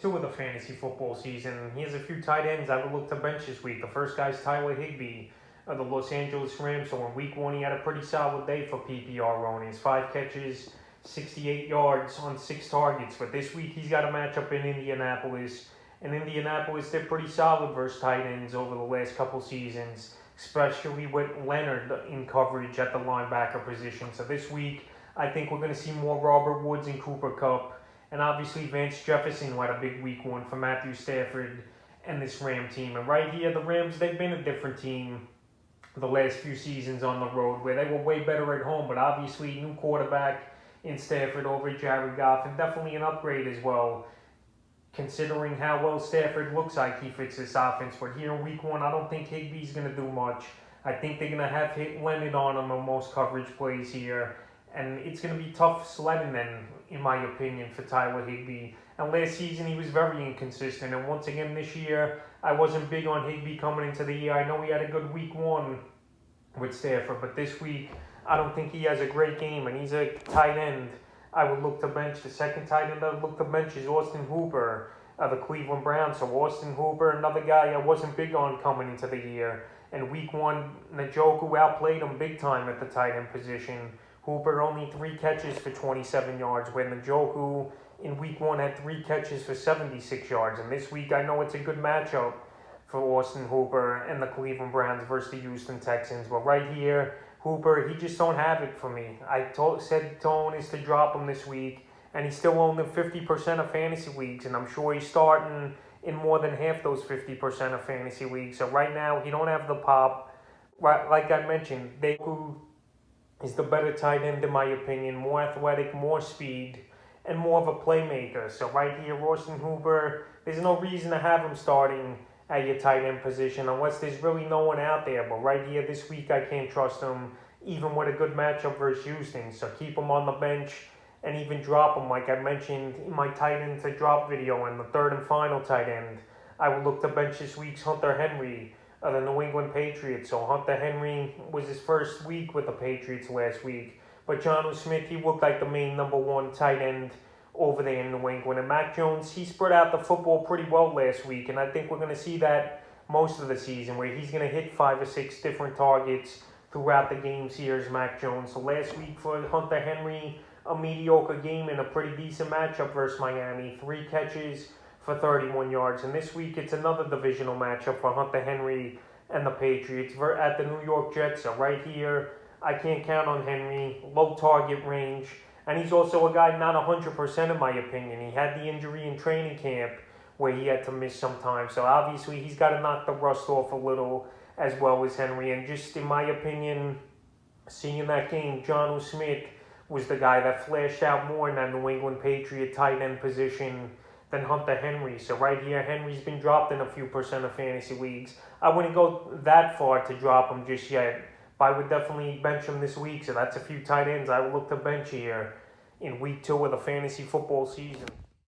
Two of the fantasy football season. Here's a few tight ends I would look to bench this week. The first guy's Higby of the Los Angeles Rams. So in week one, he had a pretty solid day for PPR owners. 5 catches, 68 yards on 6 targets. But this week, he's got a matchup in Indianapolis. And Indianapolis, they're pretty solid versus tight ends over the last couple seasons, especially with Leonard in coverage at the linebacker position. So this week, I think we're going to see more Robert Woods and Cooper Kupp. And obviously Vance Jefferson, who had a big week one for Matthew Stafford and this Ram team. And right here, the Rams, they've been a different team the last few seasons on the road, where they were way better at home. But obviously, new quarterback in Stafford over Jared Goff, and definitely an upgrade as well, considering how well Stafford looks like he fits this offense. But here in week one, I don't think Higby's going to do much. I think they're going to have Leonard on him on most coverage plays here. And it's going to be tough sledding then, in my opinion, for Higby. And last season, he was very inconsistent. And once again, this year, I wasn't big on Higby coming into the year. I know he had a good week one with Stafford, but this week, I don't think he has a great game. And he's a tight end I would look to bench. The second tight end I would look to bench is Rorsten Hoover of the Cleveland Browns. So Rorsten Hoover, another guy I wasn't big on coming into the year. And week one, Njoku outplayed him big time at the tight end position. Hooper only 3 catches for 27 yards, where Njoku in week one had 3 catches for 76 yards. And this week, I know it's a good matchup for Rorsten Hooper and the Cleveland Browns versus the Houston Texans. But right here, Hooper, he just don't have it for me. Said to owners to drop him this week, and he's still owned in 50% of fantasy leagues, and I'm sure he's starting in more than half those 50% of fantasy leagues. So right now, he don't have the pop. Right, like I mentioned, Njoku is the better tight end in my opinion, more athletic, more speed, and more of a playmaker. So right here, Rorsten Hoover, there's no reason to have him starting at your tight end position unless there's really no one out there. But right here this week, I can't trust him, even with a good matchup versus Houston. So keep him on the bench and even drop him, like I mentioned in my tight end to drop video. And the third and final tight end I will look to bench this week's Hunter Henry of the New England Patriots. So Hunter Henry was his first week with the Patriots last week. But Jonnu Smith, he looked like the main number 1 tight end over there in New England. And Mac Jones, he spread out the football pretty well last week. And I think we're going to see that most of the season, where he's going to hit 5 or 6 different targets throughout the games here as Mac Jones. So last week for Hunter Henry, a mediocre game and a pretty decent matchup versus Miami. 3 catches for 31 yards. And this week, it's another divisional matchup for Hunter Henry and the Patriots at the New York Jets. So right here, I can't count on Henry. Low target range. And he's also a guy not 100% in my opinion. He had the injury in training camp where he had to miss some time. So obviously, he's got to knock the rust off a little as well as Henry. And just in my opinion, seeing that game, Jonnu Smith was the guy that flashed out more in that New England Patriot tight end position than Hunter Henry. So right here, Henry's been dropped in a few percent of fantasy leagues. I wouldn't go that far to drop him just yet, but I would definitely bench him this week. So that's a few tight ends I would look to bench here in week 2 of the fantasy football season.